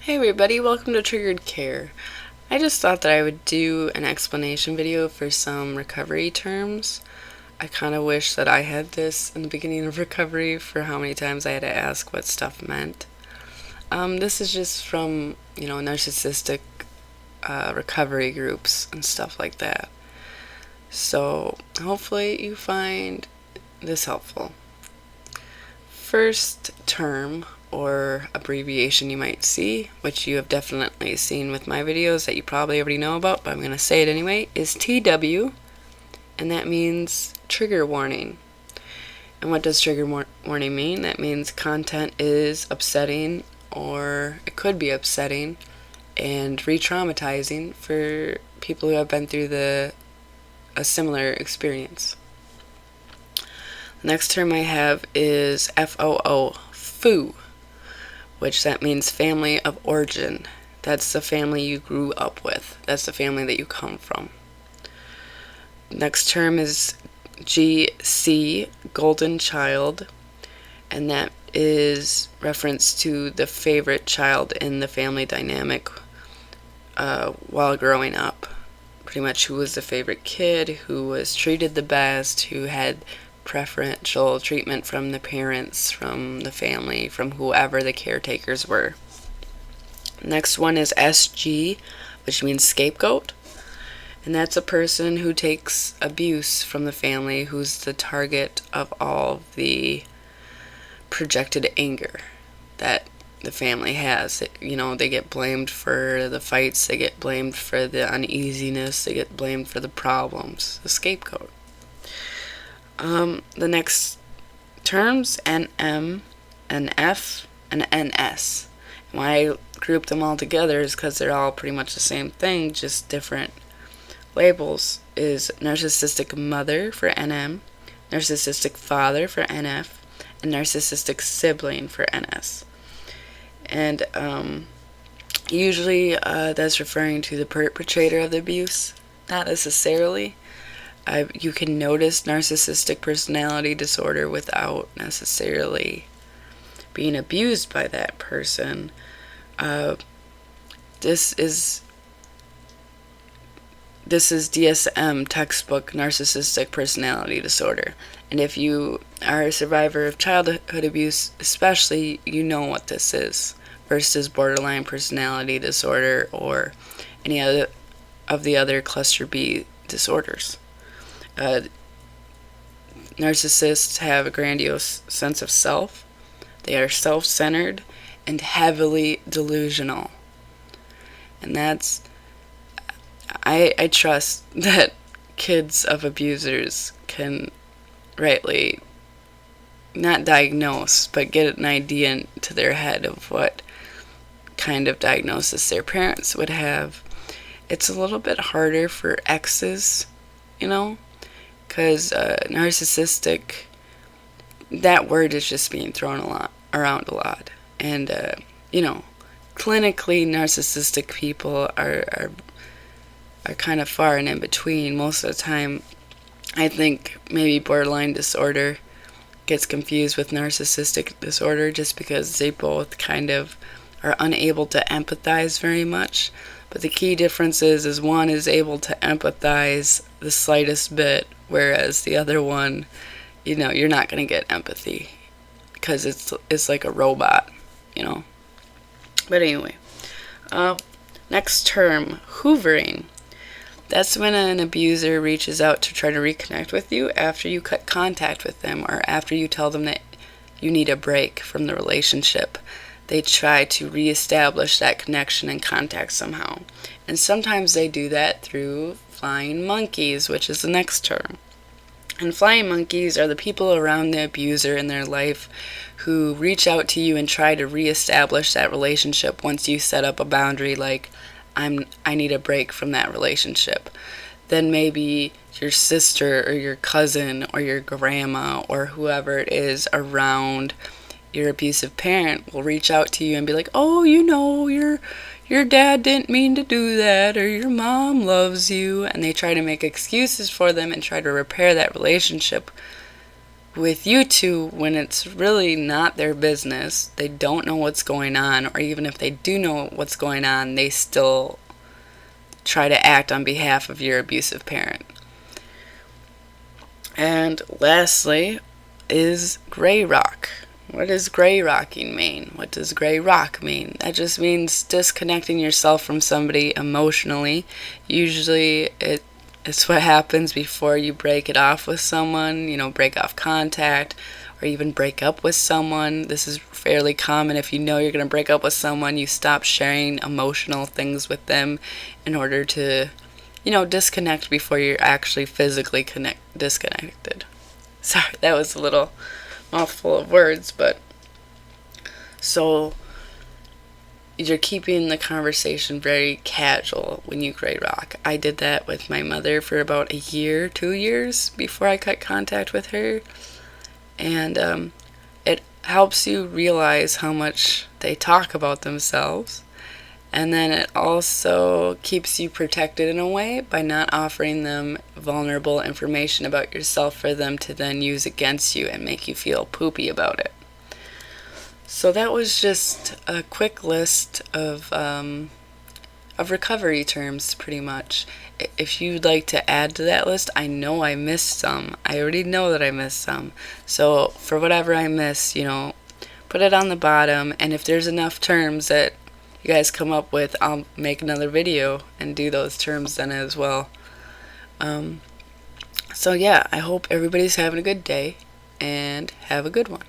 Hey everybody, welcome to Triggered Care. I just thought that I would do an explanation video for some recovery terms. I kind of wish that I had this in the beginning of recovery for how many times I had to ask what stuff meant. This is just from, narcissistic recovery groups and stuff like that. So hopefully you find this helpful. First term, or abbreviation you might see, which you have definitely seen with my videos that you probably already know about, but I'm going to say it anyway, is TW, and that means trigger warning. And what does trigger warning mean? That means content is upsetting, or it could be upsetting and re-traumatizing for people who have been through a similar experience. The next term I have is FOO, FOO, which that means family of origin. That's the family you grew up with. That's the family that you come from. Next term is GC, golden child, and that is reference to the favorite child in the family dynamic while growing up. Pretty much who was the favorite kid, who was treated the best, who had preferential treatment from the parents, from the family, from whoever the caretakers were. Next one is SG, which means scapegoat, and that's a person who takes abuse from the family, who's the target of all the projected anger that the family has. They get blamed for the fights, they get blamed for the uneasiness, they get blamed for the problems. The scapegoat. The next terms, NM, NF, and NS. And why I group them all together is because they're all pretty much the same thing, just different labels. Is narcissistic mother for NM, narcissistic father for NF, and narcissistic sibling for NS. And usually that's referring to the perpetrator of the abuse, not necessarily. You can notice narcissistic personality disorder without necessarily being abused by that person. This is DSM textbook narcissistic personality disorder. And if you are a survivor of childhood abuse, especially, you know what this is, versus borderline personality disorder or any other of the other cluster B disorders. Narcissists have a grandiose sense of self. They are self-centered and heavily delusional. And I trust that kids of abusers can rightly not diagnose, but get an idea into their head of what kind of diagnosis their parents would have. It's a little bit harder for exes, because narcissistic, that word is just being thrown around a lot. And, clinically narcissistic people are kind of far and in between. Most of the time, I think maybe borderline disorder gets confused with narcissistic disorder just because they both kind of are unable to empathize very much. But the key difference is one is able to empathize the slightest bit, whereas the other one, you're not going to get empathy because it's like a robot, But anyway, next term, hoovering. That's when an abuser reaches out to try to reconnect with you after you cut contact with them or after you tell them that you need a break from the relationship. They try to reestablish that connection and contact somehow. And sometimes they do that through flying monkeys, which is the next term. And flying monkeys are the people around the abuser in their life who reach out to you and try to reestablish that relationship once you set up a boundary like, I need a break from that relationship. Then maybe your sister or your cousin or your grandma or whoever it is around your abusive parent will reach out to you and be like, oh, your dad didn't mean to do that, or your mom loves you, and they try to make excuses for them and try to repair that relationship with you two, when it's really not their business, they don't know what's going on, or even if they do know what's going on, they still try to act on behalf of your abusive parent. And lastly is gray rock. What does gray rocking mean? What does gray rock mean? That just means disconnecting yourself from somebody emotionally. Usually it's what happens before you break it off with someone, break off contact, or even break up with someone. This is fairly common. If you know you're going to break up with someone, you stop sharing emotional things with them in order to, disconnect before you're actually physically disconnected. Sorry, that was a little mouthful of words, but so you're keeping the conversation very casual when you gray rock. I did that with my mother for about a year, 2 years before I cut contact with her, and it helps you realize how much they talk about themselves, and then it also keeps you protected in a way by not offering them vulnerable information about yourself for them to then use against you and make you feel poopy about it. So that was just a quick list of recovery terms, pretty much. If you'd like to add to that list, I know I missed some. I already know that I missed some. So for whatever I miss, put it on the bottom. And if there's enough terms that you guys come up with, I'll make another video and do those terms then as well. So yeah, I hope everybody's having a good day, and have a good one.